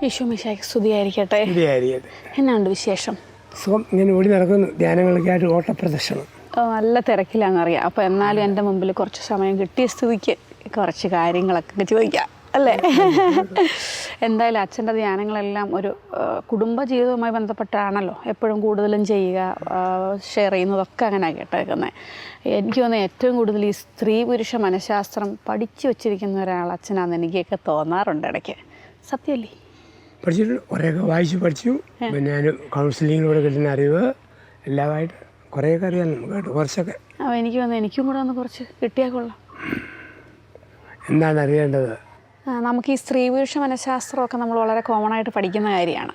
ഈശോമിശിഹായ്ക്ക് സ്തുതിയായിരിക്കട്ടെ. എന്നാണ്ട് വിശേഷം? സുഖം. ഇങ്ങനെ ഓടി നടക്കുന്നു, ധ്യാനങ്ങളൊക്കെ ആയിട്ട് ഓട്ടപ്രദർശനം. നല്ല തിരക്കിലാണെന്നറിയാം. അപ്പോൾ എന്നാലും എൻ്റെ മുമ്പിൽ കുറച്ച് സമയം കിട്ടിയ സ്ഥിതിക്ക് കുറച്ച് കാര്യങ്ങളൊക്കെ ചോദിക്കാം അല്ലേ? എന്തായാലും അച്ഛൻ്റെ ധ്യാനങ്ങളെല്ലാം ഒരു കുടുംബ ജീവിതവുമായി ബന്ധപ്പെട്ടാണല്ലോ എപ്പോഴും കൂടുതലും ചെയ്യുക, ഷെയർ ചെയ്യുന്നതൊക്കെ അങ്ങനെ കേട്ടേക്കുന്നത്. എനിക്ക് തോന്നുന്നത് ഏറ്റവും കൂടുതൽ ഈ സ്ത്രീ പുരുഷ മനഃശാസ്ത്രം പഠിച്ചു വച്ചിരിക്കുന്ന ഒരാൾ അച്ഛനാണെന്ന് എനിക്കൊക്കെ തോന്നാറുണ്ട് ഇടയ്ക്ക്. സത്യമല്ലേ? പഠിച്ചിട്ടുണ്ട്, കുറേയൊക്കെ വായിച്ച് പഠിച്ചു. പിന്നെ ഞാൻ കൗൺസിലിങ്ങിലൂടെ കിട്ടുന്ന അറിവ് എല്ലാമായിട്ട് കുറേയൊക്കെ അറിയാൻ നമുക്ക് കുറച്ചൊക്കെ. അപ്പോൾ എനിക്ക് വന്ന് എനിക്കും കൂടെ ഒന്ന് കുറച്ച് കിട്ടിയാൽ കൊള്ളാം. എന്താണ് അറിയേണ്ടത്? നമുക്ക് ഈ സ്ത്രീ പുരുഷ മനഃശാസ്ത്രമൊക്കെ നമ്മൾ വളരെ കോമൺ ആയിട്ട് പഠിക്കുന്ന കാര്യമാണ്.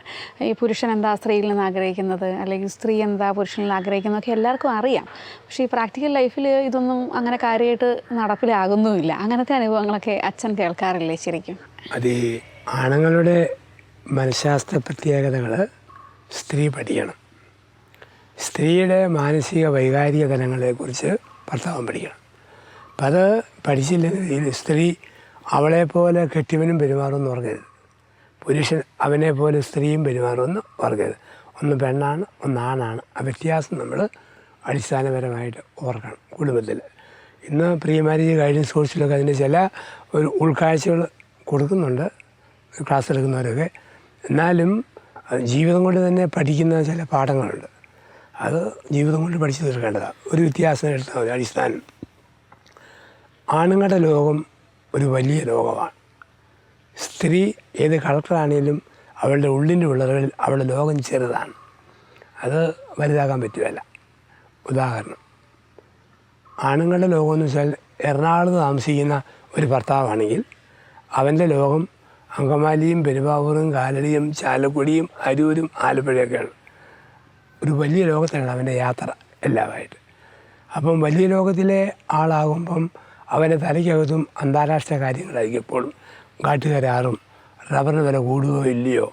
ഈ പുരുഷൻ എന്താ സ്ത്രീയിൽ നിന്ന് ആഗ്രഹിക്കുന്നത്, അല്ലെങ്കിൽ സ്ത്രീ എന്താ പുരുഷനിൽ നിന്ന് ആഗ്രഹിക്കുന്നതൊക്കെ എല്ലാവർക്കും അറിയാം. പക്ഷേ ഈ പ്രാക്ടിക്കൽ ലൈഫിൽ ഇതൊന്നും അങ്ങനെ കാര്യമായിട്ട് നടപ്പിലാകുന്നുമില്ല. അങ്ങനത്തെ അനുഭവങ്ങളൊക്കെ അച്ഛൻ കേൾക്കാറില്ലേ ശരിക്കും? അത് ആണുങ്ങളുടെ മനഃശാസ്ത്ര പ്രത്യേകതകൾ സ്ത്രീ പഠിക്കണം. സ്ത്രീയുടെ മാനസിക വൈകാരിക തലങ്ങളെക്കുറിച്ച് ഭർത്താവും പഠിക്കണം. അപ്പം അത് പഠിച്ചില്ലെങ്കിൽ സ്ത്രീ അവളെപ്പോലെ കെട്ടിയവനും പെരുമാറുമെന്ന് ഓർക്കരുത്, പുരുഷൻ അവനെ പോലെ സ്ത്രീയും പെരുമാറുമെന്ന് ഓർക്കരുത്. ഒന്ന് പെണ്ണാണ്, ഒന്ന് ആണാണ്. ആ വ്യത്യാസം നമ്മൾ അടിസ്ഥാനപരമായിട്ട് ഓർക്കണം കുടുംബത്തിൽ. ഇന്ന് പ്രീ മാരേജ് ഗൈഡൻസ് കോഴ്സിലൊക്കെ അതിൻ്റെ ചില ഒരു ഉൾക്കാഴ്ചകൾ കൊടുക്കുന്നുണ്ട് ക്ലാസ് എടുക്കുന്നവരൊക്കെ. എന്നാലും ജീവിതം കൊണ്ട് തന്നെ പഠിക്കുന്ന ചില പാഠങ്ങളുണ്ട്, അത് ജീവിതം കൊണ്ട് പഠിച്ചു തീർക്കേണ്ടതാണ്. ഒരു വ്യത്യാസം എടുത്താൽ മതി. അടിസ്ഥാനം, ആണുങ്ങളുടെ ലോകം ഒരു വലിയ ലോകമാണ്. സ്ത്രീ ഏത് കളക്ടറാണെങ്കിലും അവളുടെ ഉള്ളിൻ്റെ ഉള്ളറകളിൽ അവളുടെ ലോകം ചെറുതാണ്, അത് വലുതാക്കാൻ പറ്റുകയില്ല. ഉദാഹരണം, ആണുങ്ങളുടെ ലോകമെന്ന് വെച്ചാൽ എറണാകുളത്ത് താമസിക്കുന്ന ഒരു ഭർത്താവാണെങ്കിൽ അവൻ്റെ ലോകം അങ്കമാലിയും പെരുമ്പാവൂരും കാലടിയും ചാലക്കുടിയും അരൂരും ആലപ്പുഴയൊക്കെയാണ്. ഒരു വലിയ ലോകത്താണ് അവൻ്റെ യാത്ര എല്ലാമായിട്ട്. അപ്പം വലിയ ലോകത്തിലെ ആളാകുമ്പം അവൻ്റെ തലയ്ക്കകത്തും അന്താരാഷ്ട്ര കാര്യങ്ങളായിരിക്കും എപ്പോഴും. കാട്ടുകരാറും റബ്ബറിന് വില കൂടുകയോ ഇല്ലയോ,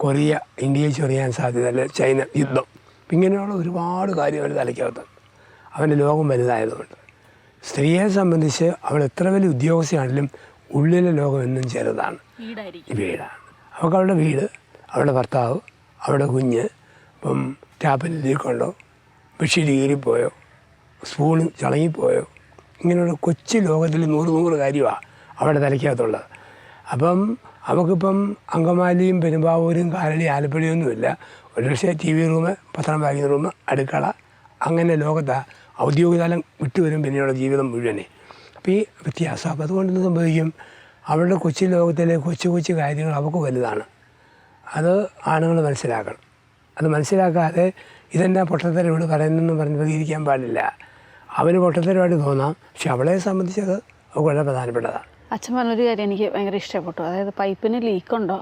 കൊറിയ ഇന്ത്യയെ ചൊറിയാൻ സാധ്യത, അല്ലെ ചൈന യുദ്ധം, ഇങ്ങനെയുള്ള ഒരുപാട് കാര്യം അവൻ്റെ തലയ്ക്കകത്തുണ്ട്. അവൻ്റെ ലോകം വലുതായതുകൊണ്ട്. സ്ത്രീയെ സംബന്ധിച്ച് അവൾ എത്ര വലിയ ഉദ്യോഗസ്ഥയാണെങ്കിലും ഉള്ളിലെ ലോകം എന്നും ചെറുതാണ്, വീടാണ്. അവൾക്ക് അവളുടെ വീട്, അവളുടെ ഭർത്താവ്, അവളുടെ കുഞ്ഞ്. ഇപ്പം ടാപ്പിൽ ലീക്കുണ്ടോ, ബെഡ്ഷീറ്റ് കീറിപ്പോയോ, സ്പൂണ് ചളങ്ങിപ്പോയോ, ഇങ്ങനെയുള്ള കൊച്ചു ലോകത്തിൽ 100 കാര്യമാണ് അവളുടെ തലയ്ക്കകത്തുള്ളത്. അപ്പം അവൾക്കിപ്പം അങ്കമാലിയും പെരുമ്പാവൂരും കാലടി ആലപ്പുഴയൊന്നുമില്ല. ഒരുപക്ഷെ ടി വി റൂം, പത്രം വായിക്കുന്ന റൂം, അടുക്കള, അങ്ങനെ ലോകത്താണ് ഔദ്യോഗിക തലം വിട്ടുവരും പിന്നെയുള്ള ജീവിതം മുഴുവനെ. അപ്പോൾ ഈ വ്യത്യാസം. അപ്പോൾ അതുകൊണ്ട് എന്ത് സംഭവിക്കും, അവളുടെ കൊച്ചു ലോകത്തിലെ കൊച്ചു കൊച്ചു കാര്യങ്ങൾ അവൾക്ക് വലുതാണ്. അത് ആണുങ്ങൾ മനസ്സിലാക്കണം. അത് മനസ്സിലാക്കാതെ ഇതെന്നാ പൊട്ടത്തരം ഇവിടെ പറയുന്നതെന്ന് പറഞ്ഞ് പ്രതികരിക്കാൻ പാടില്ല. അവന് പൊട്ടത്തരമായിട്ട് തോന്നാം, പക്ഷെ അവളെ സംബന്ധിച്ചത് അത് വളരെ പ്രധാനപ്പെട്ടതാണ്. അച്ഛൻ പറഞ്ഞൊരു കാര്യം എനിക്ക് ഭയങ്കര ഇഷ്ടപ്പെട്ടു. അതായത് പൈപ്പിന് ലീക്കുണ്ടോ,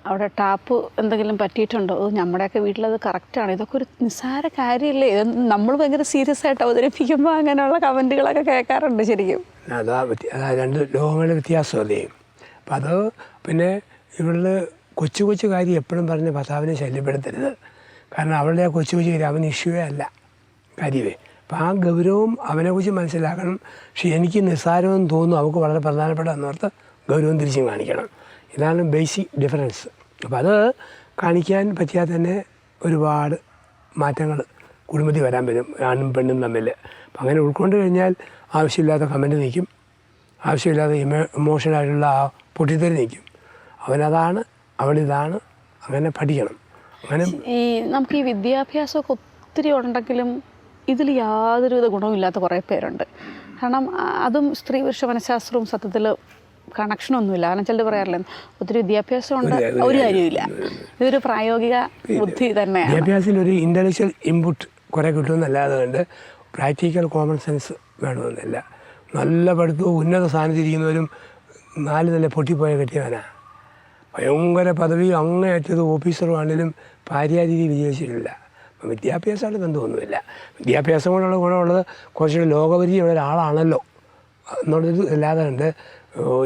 അവിടെ ടാപ്പ് എന്തെങ്കിലും പറ്റിയിട്ടുണ്ടോ, നമ്മുടെയൊക്കെ വീട്ടിലത് കറക്റ്റാണ്. ഇതൊക്കെ ഒരു നിസ്സാര കാര്യമല്ലേ? നമ്മൾ ഭയങ്കര സീരിയസ് ആയിട്ട് അവതരിപ്പിക്കുമ്പോൾ അങ്ങനെയുള്ള കമൻറ്റുകളൊക്കെ കേൾക്കാറുണ്ട് ശരിക്കും. അതാ രണ്ട് ലോകങ്ങളുടെ വ്യത്യാസമല്ലേ. അപ്പം അത് പിന്നെ ഇവളുടെ കൊച്ചു കൊച്ചു കാര്യം എപ്പോഴും പറഞ്ഞ് ഭർത്താവിനെ ശല്യപ്പെടുത്തരുത്. കാരണം അവളുടെ ആ കൊച്ചു കൊച്ചു കാര്യം അവന് ഇഷ്യൂവേ അല്ല, കാര്യമേ. അപ്പം ആ ഗൗരവം അവനെക്കുറിച്ച് മനസ്സിലാക്കണം. പക്ഷേ എനിക്ക് നിസ്സാരമെന്ന് തോന്നുന്നു, അവൾക്ക് വളരെ പ്രധാനപ്പെട്ട എന്നോർത്ത് ഗൗരവം തിരിച്ചും കാണിക്കണം. ഇതാണ് ബേസിക് ഡിഫറൻസ്. അപ്പോൾ അത് കാണിക്കാൻ പറ്റിയാൽ തന്നെ ഒരുപാട് മാറ്റങ്ങൾ കുടുംബത്തിൽ വരാൻ പറ്റും, ആണും പെണ്ണും തമ്മിൽ. അപ്പം അങ്ങനെ ഉൾക്കൊണ്ട് കഴിഞ്ഞാൽ ആവശ്യമില്ലാത്ത കമൻറ്റ് നിൽക്കും, ആവശ്യമില്ലാത്ത ഇമോഷണലായിട്ടുള്ള ആ പൊട്ടിത്തെറി നിൽക്കും. അവനതാണ്, അവളിതാണ്, അങ്ങനെ പഠിക്കണം. അങ്ങനെ ഈ നമുക്ക് ഈ വിദ്യാഭ്യാസമൊക്കെ ഒത്തിരി ഉണ്ടെങ്കിലും ഇതിൽ യാതൊരുവിധ ഗുണമില്ലാത്ത കുറേ പേരുണ്ട്. കാരണം അതും സ്ത്രീ പുരുഷ മനഃശാസ്ത്രവും സത്യത്തിൽ കണക്ഷനൊന്നുമില്ല. കാരണം ചിലർ പറയാറില്ല ഒത്തിരി വിദ്യാഭ്യാസം ഉണ്ട് ഒരു കാര്യമില്ല. ഇതൊരു പ്രായോഗിക ബുദ്ധി തന്നെയാണ്. വിദ്യാഭ്യാസത്തിൽ ഒരു ഇൻ്റലക്ച്വൽ ഇൻപുട്ട് കുറേ കിട്ടുമെന്നല്ലാതെ കൊണ്ട് പ്രാക്ടിക്കൽ കോമൺ സെൻസ് വേണമെന്നില്ല. നല്ല പഠിത്തവും ഉന്നത സ്ഥാനത്തിരിക്കുന്നവരും 4 നില പൊട്ടിപ്പോയ കെട്ടിയവനാണ്. ഭയങ്കര പദവി അങ്ങേയറ്റത് ഓഫീസറുമാണെങ്കിലും ഭാര്യാരീതി വിജയിച്ചിട്ടില്ല. അപ്പം വിദ്യാഭ്യാസമായിട്ട് ബന്ധമൊന്നുമില്ല. വിദ്യാഭ്യാസം കൊണ്ടുള്ള ഗുണമുള്ളത് കുറച്ചുകൂടി ലോകപരിചയമുള്ള ഒരാളാണല്ലോ എന്നുള്ളത് അല്ലാതെ ഉണ്ട്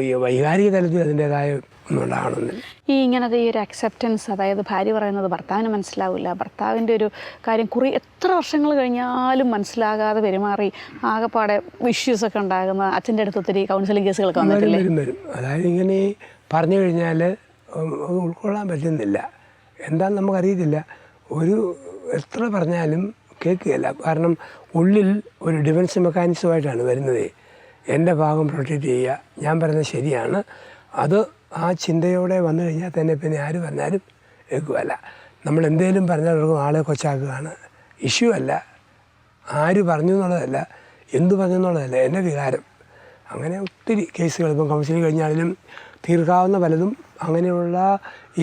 ഈ വൈകാരിക തലത്തിൽ അതിൻ്റേതായ ഒന്നും ഉണ്ടാകണമെന്നില്ല. ഈ ഇങ്ങനത്തെ ഈ ഒരു അക്സെപ്റ്റൻസ്, അതായത് ഭാര്യ പറയുന്നത് ഭർത്താവിന് മനസ്സിലാവില്ല, ഭർത്താവിൻ്റെ ഒരു കാര്യം എത്ര വർഷങ്ങൾ കഴിഞ്ഞാലും മനസ്സിലാകാതെ പെരുമാറി ആകെപ്പാടെ ഇഷ്യൂസൊക്കെ ഉണ്ടാകുന്ന അച്ഛൻ്റെ അടുത്ത് ഒത്തിരി കൗൺസിലിംഗ് കേസുകളൊക്കെ വന്നിട്ടില്ലേ? വരും. അതായത് ഇങ്ങനെ പറഞ്ഞു കഴിഞ്ഞാൽ അത് ഉൾക്കൊള്ളാൻ പറ്റുന്നില്ല. എന്താണെന്ന് നമുക്കറിയത്തില്ല. എത്ര പറഞ്ഞാലും കേൾക്കുകയില്ല. കാരണം ഉള്ളിൽ ഒരു ഡിഫൻസ് മെക്കാനിസമായിട്ടാണ് വരുന്നത്. എൻ്റെ ഭാഗം പ്രൊട്ടക്റ്റ് ചെയ്യുക, ഞാൻ പറയുന്നത് ശരിയാണ്. അത് ആ ചിന്തയോടെ വന്നു കഴിഞ്ഞാൽ തന്നെ പിന്നെ ആര് പറഞ്ഞാലും കേൾക്കുകയല്ല. നമ്മൾ എന്തെങ്കിലും പറഞ്ഞാൽ ആളെ കൊച്ചാക്കുകയാണ്. ഇഷ്യൂ അല്ല, ആര് പറഞ്ഞു എന്നുള്ളതല്ല, എന്തു പറഞ്ഞു എന്നുള്ളതല്ല, എൻ്റെ വികാരം. അങ്ങനെ ഒത്തിരി കേസുകൾ ഇപ്പം കൗൺസിലിംഗ് കഴിഞ്ഞാലും തീർക്കാവുന്ന പലതും അങ്ങനെയുള്ള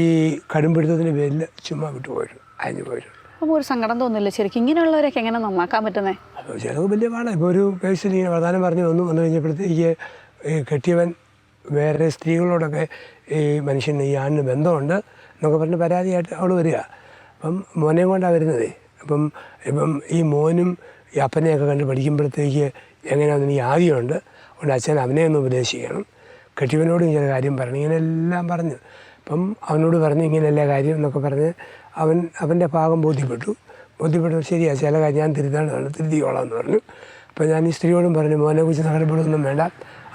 ഈ കടുംപിടുത്തത്തിൻ്റെ പേരിൽ ചുമ്മാ വിട്ടുപോയിട്ടുണ്ട്, അയഞ്ഞു പോയിട്ടുണ്ട്. അപ്പോൾ ഒരു സങ്കടം തോന്നില്ല ശരിക്കും? ഇങ്ങനെയുള്ളവരൊക്കെ എങ്ങനെ നന്നാക്കാൻ പറ്റുന്നത്? അപ്പോൾ ചിലവ് വലിയ പാടാണ്. ഇപ്പോൾ ഒരു കേസിൽ ഇങ്ങനെ പ്രധാനം വന്നു കഴിഞ്ഞപ്പോഴത്തേക്ക് ഈ കെട്ടിയവൻ വേറെ സ്ത്രീകളോടൊക്കെ ഈ മനുഷ്യന് ഈ ആണിന് ബന്ധമുണ്ട് എന്നൊക്കെ പറഞ്ഞ് പരാതിയായിട്ട് അവൾ വരിക. അപ്പം മോനെയും കൊണ്ടാണ് വരുന്നത്. ഇപ്പം ഈ മോനും ഈ അപ്പനെയൊക്കെ കണ്ട് പഠിക്കുമ്പോഴത്തേക്ക് എങ്ങനെയാണെന്ന് എനിക്ക് ആദ്യമുണ്ട്. അതുകൊണ്ട് അച്ഛൻ അവനെ ഒന്ന് ഉപദേശിക്കണം, കെട്ടിയവനോടും ചില കാര്യം പറഞ്ഞു, ഇങ്ങനെയെല്ലാം പറഞ്ഞു. അപ്പം അവനോട് പറഞ്ഞു ഇങ്ങനെയല്ല കാര്യം എന്നൊക്കെ പറഞ്ഞ് അവൻ്റെ ഭാഗം ബോധ്യപ്പെട്ടു. ശരിയാ, ചില കാര്യം ഞാൻ തിരുത്തിക്കോളാം എന്ന് പറഞ്ഞു. അപ്പോൾ ഞാൻ ഈ സ്ത്രീയോടും പറഞ്ഞു, മോനെക്കുറിച്ച് നഗരപ്പെടുകയൊന്നും വേണ്ട,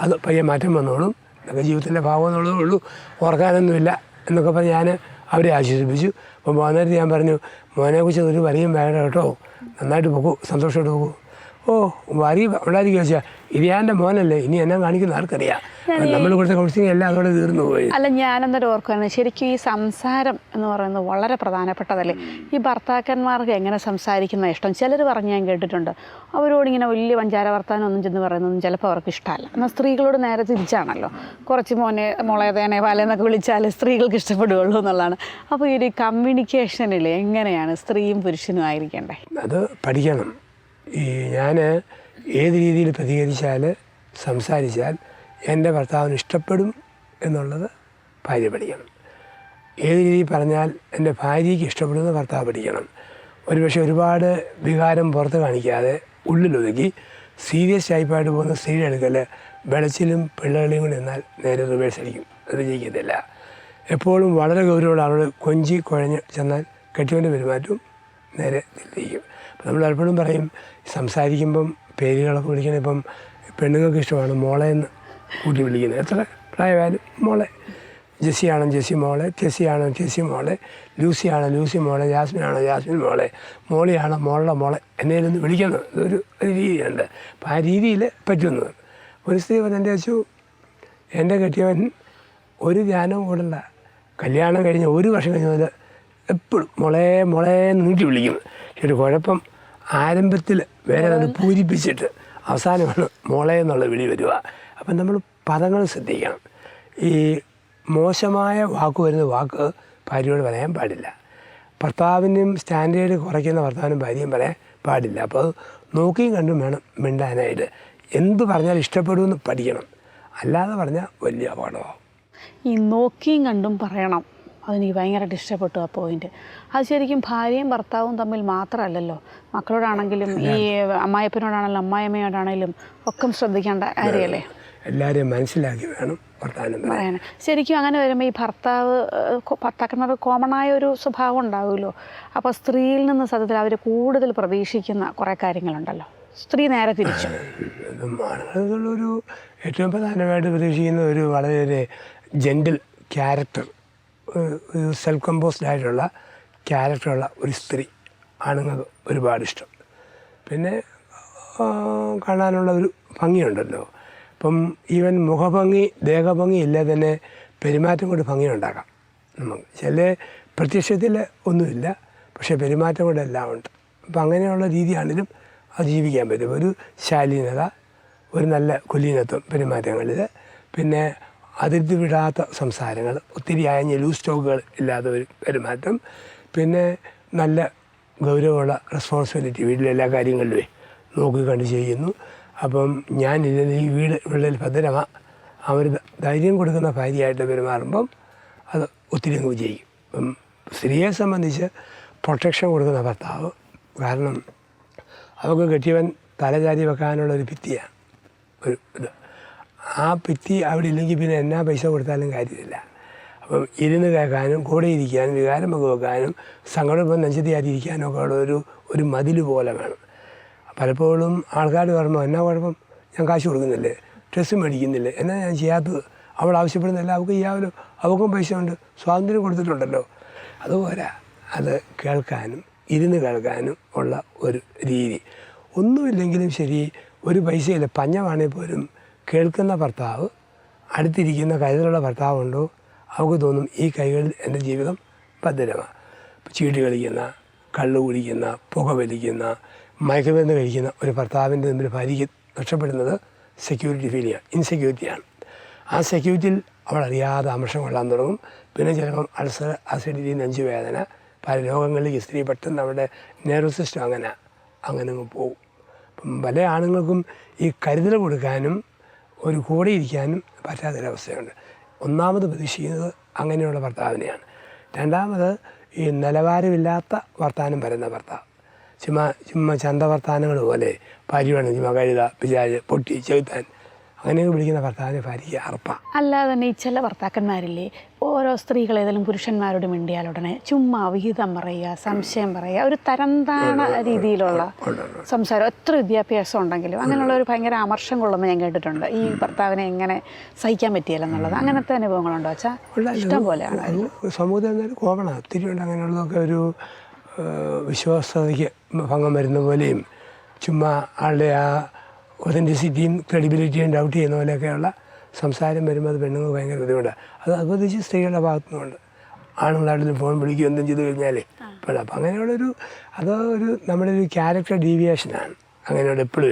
അത് പയ്യെ മാറ്റം വന്നോളും, ഇതൊക്കെ ജീവിതത്തിൻ്റെ ഭാഗം എന്നുള്ളതേ ഉള്ളൂ, ഓർക്കാനൊന്നുമില്ല എന്നൊക്കെ പറഞ്ഞ് ഞാൻ അവരെ ആശ്വസിപ്പിച്ചു. അപ്പോൾ പോകുന്നേരത്ത് ഞാൻ പറഞ്ഞു, മോനെക്കുറിച്ച് ഒരു വരിയും വേണ്ട കേട്ടോ, നന്നായിട്ട് പോകൂ, സന്തോഷമായിട്ട് പോകൂ. ഓ വരി ഉണ്ടായിരിക്കും വെച്ചാൽ ഇത് ഞാൻ എൻ്റെ മോനല്ലേ, ഇനി എന്നെ കാണിക്കുന്ന ആർക്കറിയാം, നമ്മൾ കൊടുത്ത കൗൺസിലിംഗ് എല്ലാം അതോടെ തീർന്നു പോയി. അല്ല, ഞാനെന്നൊരു ഓർക്കുകയാണ്, ശരിക്കും ഈ സംസാരം എന്ന് പറയുന്നത് വളരെ പ്രധാനപ്പെട്ടതല്ലേ? ഈ ഭർത്താക്കന്മാർക്ക് എങ്ങനെ സംസാരിക്കുന്ന ഇഷ്ടം? ചിലർ പറഞ്ഞ് ഞാൻ കേട്ടിട്ടുണ്ട്, അവരോടിങ്ങനെ വലിയ പഞ്ചാര വർത്താനം ഒന്നും ചെന്ന് പറയുന്നതൊന്നും ചിലപ്പോൾ അവർക്ക് ഇഷ്ടമല്ല. എന്നാൽ സ്ത്രീകളോട് നേരെ തിരിച്ചാണല്ലോ, കുറച്ച് മോളെ തേനെ പാലെന്നൊക്കെ വിളിച്ചാൽ സ്ത്രീകൾക്ക് ഇഷ്ടപ്പെടുകയുള്ളൂ എന്നുള്ളതാണ്. അപ്പോൾ ഈ ഒരു കമ്മ്യൂണിക്കേഷനിൽ എങ്ങനെയാണ് സ്ത്രീയും പുരുഷനും ആയിരിക്കണ്ടേ? അത് പഠിക്കണം. ഞാൻ ഏത് രീതിയിൽ പ്രതികരിച്ചാൽ സംസാരിച്ചാൽ എൻ്റെ ഭർത്താവിന് ഇഷ്ടപ്പെടും എന്നുള്ളത് ഭാര്യ പഠിക്കണം. ഏത് രീതിയിൽ പറഞ്ഞാൽ എൻ്റെ ഭാര്യയ്ക്ക് ഇഷ്ടപ്പെടുന്ന ഭർത്താവ് പഠിക്കണം. ഒരുപക്ഷെ ഒരുപാട് വികാരം പുറത്ത് കാണിക്കാതെ ഉള്ളിലൊതുക്കി സീരിയസ് ടൈപ്പായിട്ട് പോകുന്ന സ്ത്രീയുടെ അടുക്കൽ വെളച്ചിലും പിള്ളകളെയും കൂടി എന്നാൽ നേരെ റിവേഴ്സ് അടിക്കും, അത് വിജയിക്കത്തില്ല. എപ്പോഴും വളരെ ഗൗരവമുള്ള ആളോട് കൊഞ്ചി കുഴഞ്ഞ് ചെന്നാൽ കെട്ടിയവൻ്റെ പെരുമാറ്റവും നേരെ തിരിക്കും. അപ്പം നമ്മൾ പലപ്പോഴും പറയും, സംസാരിക്കുമ്പം പേരുകളൊക്കെ വിളിക്കണം. ഇപ്പം പെണ്ണുങ്ങൾക്ക് ഇഷ്ടമാണ് മോളെ എന്ന് കൂട്ടി വിളിക്കുന്നത്, എത്ര പ്രായമായാലും മോളെ. ജെസ്സിയാണോ ജെസ്സി മോളെ, ടെസ്സിയാണോ ടെസ്സി മോളെ, ലൂസിയാണോ ലൂസി മോളെ, ജാസ്മിനാണോ ജാസ്മിൻ മോളെ, മോളിയാണോ മോളുടെ മോളെ എന്നേലൊന്ന് വിളിക്കുന്നത്. ഇതൊരു രീതിയുണ്ട്. അപ്പം ആ രീതിയിൽ പറ്റുന്നത്. ഒരു സ്ത്രീ എൻ്റെ വെച്ചു, എൻ്റെ കെട്ടിയവൻ ഒരു ധ്യാനവും കൂടല്ല, കല്യാണം കഴിഞ്ഞ് 1 വർഷം കഴിഞ്ഞാൽ എപ്പോഴും മോളെ മോളെ എന്ന് നീട്ടി വിളിക്കുന്നു. ഒരു കുഴപ്പം, ആരംഭത്തിൽ വേറെ അത് പൂരിപ്പിച്ചിട്ട് അവസാനമാണ് മോളെ എന്നുള്ള വിളി വരിക. അപ്പം നമ്മൾ പദങ്ങൾ ശ്രദ്ധിക്കണം. ഈ മോശമായ വാക്ക് വരുന്ന വാക്ക് ഭാര്യയോട് പറയാൻ പാടില്ല. ഭർത്താവിനും സ്റ്റാൻഡേർഡ് കുറയ്ക്കുന്ന ഭർത്താവിനും ഭാര്യയും പറയാൻ പാടില്ല. അപ്പോൾ അത് നോക്കിയും കണ്ടും വേണം മിണ്ടാനായിട്ട്. എന്ത് പറഞ്ഞാൽ ഇഷ്ടപ്പെടുമെന്ന് പഠിക്കണം, അല്ലാതെ പറഞ്ഞാൽ വലിയ അപകടമാകും. ഈ നോക്കിയും കണ്ടും പറയണം, അതെനിക്ക് ഭയങ്കരമായിട്ട് ഇഷ്ടപ്പെട്ടു ആ പോയിന്റ്. അത് ശരിക്കും ഭാര്യയും ഭർത്താവും തമ്മിൽ മാത്രമല്ലല്ലോ, മക്കളോടാണെങ്കിലും ഈ അമ്മായിപ്പനോടാണെങ്കിലും അമ്മായിയമ്മയോടാണെങ്കിലും ഒക്കെ ശ്രദ്ധിക്കേണ്ട കാര്യമല്ലേ? എല്ലാവരെയും മനസ്സിലാക്കി വേണം വർത്താനം പറയാൻ. ശരിക്കും അങ്ങനെ വരുമ്പോൾ ഈ ഭർത്താക്കന്മാർക്ക് കോമണായ ഒരു സ്വഭാവം ഉണ്ടാവുമല്ലോ. അപ്പോൾ സ്ത്രീയിൽ നിന്ന് സത്യത്തിൽ അവർ കൂടുതൽ പ്രതീക്ഷിക്കുന്ന കുറേ കാര്യങ്ങളുണ്ടല്ലോ, സ്ത്രീ നേരെ തിരിച്ചു. ആണുങ്ങളൊരു ഏറ്റവും പ്രധാനമായിട്ട് പ്രതീക്ഷിക്കുന്ന ഒരു വളരെ ജെന്റിൽ ക്യാരക്ടർ, ഒരു സെൽഫ് കമ്പോസ്ഡ് ആയിട്ടുള്ള ക്യാരക്ടറുള്ള ഒരു സ്ത്രീ ആണുങ്ങൾക്ക് ഒരുപാട് ഇഷ്ടം. പിന്നെ കാണാനുള്ള ഒരു ഭംഗിയുണ്ടല്ലോ. ഇപ്പം ഈവൻ മുഖഭംഗി ദേഹഭംഗി ഇല്ലാതെ തന്നെ പെരുമാറ്റം കൊണ്ട് ഭംഗി ഉണ്ടാക്കാം നമുക്ക്. ചില പ്രത്യക്ഷത്തിൽ ഒന്നുമില്ല, പക്ഷേ പെരുമാറ്റം കൊണ്ട് എല്ലാം ഉണ്ട്. അപ്പം അങ്ങനെയുള്ള രീതിയാണെങ്കിലും അത് ജീവിക്കാൻ പറ്റും. ഒരു ശാലീനത, ഒരു നല്ല കുലീനത്വം പെരുമാറ്റങ്ങളിൽ, പിന്നെ അതിർത്തി വിടാത്ത സംസാരങ്ങൾ, ഒത്തിരി അയഞ്ഞ ലൂസ് സ്റ്റോക്കുകൾ ഇല്ലാത്ത ഒരു പെരുമാറ്റം, പിന്നെ നല്ല ഗൗരവമുള്ള റെസ്പോൺസിബിലിറ്റി വീട്ടിലെ എല്ലാ കാര്യങ്ങളിലും നോക്കി കണ്ട് ചെയ്യുന്നു. അപ്പം ഞാനിതിൽ ഈ വീട്ടിൽ ഭദ്രമാ അവർ ധൈര്യം കൊടുക്കുന്ന ഭാര്യയായിട്ട് പെരുമാറുമ്പം അത് ഒത്തിരി അങ്ങ് വിജയിക്കും. അപ്പം സ്ത്രീയെ സംബന്ധിച്ച് പ്രൊട്ടക്ഷൻ കൊടുക്കുന്ന ഭർത്താവ്, കാരണം അവർക്ക് കെട്ടിയവൻ തലചാരി വെക്കാനുള്ള ഒരു ഭിത്തിയാണ്, ഒരു ഇത്. ആ ഭിത്തി അവിടെ ഇല്ലെങ്കിൽ പിന്നെ എന്നാ പൈസ കൊടുത്താലും കാര്യമില്ല. അപ്പം ഇരുന്ന് കേൾക്കാനും കൂടെ ഇരിക്കാനും വികാരം പങ്കുവെക്കാനും സങ്കടം നെഞ്ചത്തിയാതിരിക്കാനും ഒക്കെ ഉള്ള ഒരു മതിൽ പോലെ വേണം. പലപ്പോഴും ആൾക്കാർ പറയുമ്പോൾ എന്നാ കുഴപ്പം, ഞാൻ കാശ് കൊടുക്കുന്നില്ലേ, ഡ്രസ്സ് മേടിക്കുന്നില്ലേ, എന്നാ ഞാൻ ചെയ്യാത്തത്, അവൾ ആവശ്യപ്പെടുന്നില്ല, അവൾക്ക് ചെയ്യാമല്ലോ, അവൾക്കും പൈസ ഉണ്ട്, സ്വാതന്ത്ര്യം കൊടുത്തിട്ടുണ്ടല്ലോ. അതുപോലെ അത് കേൾക്കാനും ഇരുന്ന് കേൾക്കാനും ഉള്ള ഒരു രീതി. ഒന്നുമില്ലെങ്കിലും ശരി, ഒരു പൈസയില്ല, പഞ്ഞമാണെങ്കിൽ പോലും കേൾക്കുന്ന ഭർത്താവ്, അടുത്തിരിക്കുന്ന കരുതലുള്ള ഭർത്താവുണ്ടോ, അവൾക്ക് തോന്നും ഈ കൈകളിൽ എൻ്റെ ജീവിതം ഭദ്രമാണ്. ചീട്ട് കളിക്കുന്ന, കള്ള് കുടിക്കുന്ന, പുക വലിക്കുന്ന, മയക്കുമരുന്ന് കഴിക്കുന്ന ഒരു ഭർത്താവിൻ്റെ മുമ്പിൽ ഭാര്യയ്ക്ക് നഷ്ടപ്പെടുന്നത് സെക്യൂരിറ്റി ഫീൽ ചെയ്യുക, ഇൻസെക്യൂരിറ്റിയാണ്. ആ സെക്യൂരിറ്റിയിൽ അവൾ അറിയാതെ അമർഷം കൊള്ളാൻ തുടങ്ങും. പിന്നെ ചിലപ്പം അൾസർ, അസിഡിറ്റി, നെഞ്ചുവേദന, പല രോഗങ്ങളിലേക്ക് സ്ത്രീ പെട്ടെന്ന് അവരുടെ നെർവസ് സിസ്റ്റം അങ്ങനെ അങ്ങ് പോകും. അപ്പം പല ആണുങ്ങൾക്കും ഈ കരുതൽ കൊടുക്കാനും ഒരു കൂടെ ഇരിക്കാനും പറ്റാത്തൊരവസ്ഥയുണ്ട്. ഒന്നാമത് പ്രതീക്ഷിക്കുന്നത് അങ്ങനെയുള്ള ഭർത്താവിനെയാണ്. രണ്ടാമത് ഈ നിലവാരമില്ലാത്ത വർത്താനം പറയുന്ന ഭർത്താവ്, ചുമ്മാ ചന്ത വർത്താനങ്ങൾ പോലെ ഭാര്യ വേണം, ചുമ്മാ കഴുത, പിശാച്, പൊട്ടി, ചെകുത്താൻ, അങ്ങനെയൊക്കെ വിളിക്കുന്ന ഭർത്താവിനെ ഭാര്യയ്ക്ക് അറപ്പാണ്. അല്ലാതെ തന്നെ ഈ ചില ഭർത്താക്കന്മാരില്ലേ, ഓരോ സ്ത്രീകൾ ഏതെങ്കിലും പുരുഷന്മാരോട് മിണ്ടിയാൽ ഉടനെ ചുമ്മാ വിഹിതം പറയുക, സംശയം പറയുക, ഒരു തരംതാണ രീതിയിലുള്ള സംസാരം. എത്ര വിദ്യാഭ്യാസം ഉണ്ടെങ്കിലും അങ്ങനെയുള്ള ഒരു ഭയങ്കര അമർഷം കൊള്ളുമ്പോൾ ഞാൻ കേട്ടിട്ടുണ്ട്. ഈ ഭർത്താവിനെ എങ്ങനെ സഹിക്കാൻ പറ്റിയില്ലെന്നുള്ളത്. അങ്ങനത്തെ അനുഭവങ്ങളുണ്ടോ വെച്ചാൽ? ഇഷ്ടം പോലെയാണ് സമൂഹത്തിൽ നിന്നൊരു കോമണാണ്, ഒത്തിരി ഉണ്ട് അങ്ങനെയുള്ളതൊക്കെ. ഒരു വിശ്വാസതയ്ക്ക് ഭംഗം വരുന്ന പോലെയും ചുമ്മാ ആളുടെ ആ ഒതൻറ്റിസിറ്റിയും ക്രെഡിബിലിറ്റിയും ഡൗട്ട് ചെയ്യുന്ന പോലെയൊക്കെയുള്ള സംസാരം വരുമ്പോൾ അത് പെണ്ണുങ്ങൾക്ക് ഭയങ്കര ബുദ്ധിമുട്ടാണ്. അത് അനുവദിച്ച് സ്ത്രീകളുടെ ഭാഗത്തുനിന്നുണ്ട്. ആണുങ്ങളായിട്ടും ഫോൺ വിളിക്കുകയോ എന്തും ചെയ്ത് കഴിഞ്ഞാലേ പെടും. അപ്പം അങ്ങനെയുള്ളൊരു ഒരു നമ്മുടെ ഒരു ക്യാരക്ടർ ഡീവിയേഷനാണ് അങ്ങനെയുള്ള എപ്പോഴും.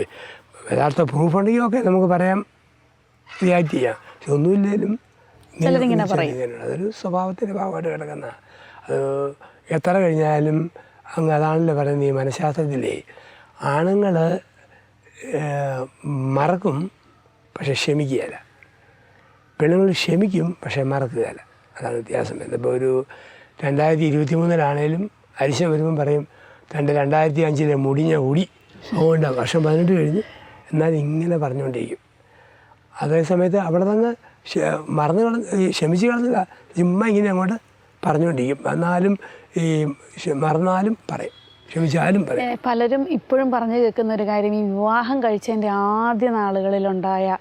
യഥാർത്ഥ പ്രൂഫ് ഉണ്ടെങ്കിൽ ഒക്കെ നമുക്ക് പറയാം, റിയാക്ട് ചെയ്യാം. പക്ഷെ ഒന്നുമില്ലെങ്കിലും അതൊരു സ്വഭാവത്തിൻ്റെ ഭാഗമായിട്ട് കിടക്കുന്ന, അത് എത്ര കഴിഞ്ഞാലും അങ്ങ് അതാണല്ലോ പറയുന്നത് ഈ മനഃശാസ്ത്രത്തിലെ, ആണുങ്ങൾ മറക്കും പക്ഷെ ക്ഷമിക്കുകയില്ല, പെണ്ണുങ്ങൾ ക്ഷമിക്കും പക്ഷെ മറക്കുകയില്ല. അതാണ് വ്യത്യാസം. ഇപ്പോൾ ഒരു 2023 അരിശം വരുമ്പം പറയും 2005 മുടിഞ്ഞ കുടി, അതുകൊണ്ട് വർഷം 18 കഴിഞ്ഞ്, എന്നാൽ ഇങ്ങനെ പറഞ്ഞുകൊണ്ടിരിക്കും. അതേസമയത്ത് അവിടെ നിന്ന് ക്ഷമിച്ച് കളഞ്ഞില്ല, ചുമ്മാ ഇങ്ങനെ അങ്ങോട്ട് പറഞ്ഞുകൊണ്ടിരിക്കും. എന്നാലും ഈ മറന്നാലും പറയും, ക്ഷമിച്ചാലും പറയും. പലരും ഇപ്പോഴും പറഞ്ഞു കേൾക്കുന്ന ഒരു കാര്യം, ഈ വിവാഹം കഴിച്ചതിൻ്റെ ആദ്യ നാളുകളിലുണ്ടായ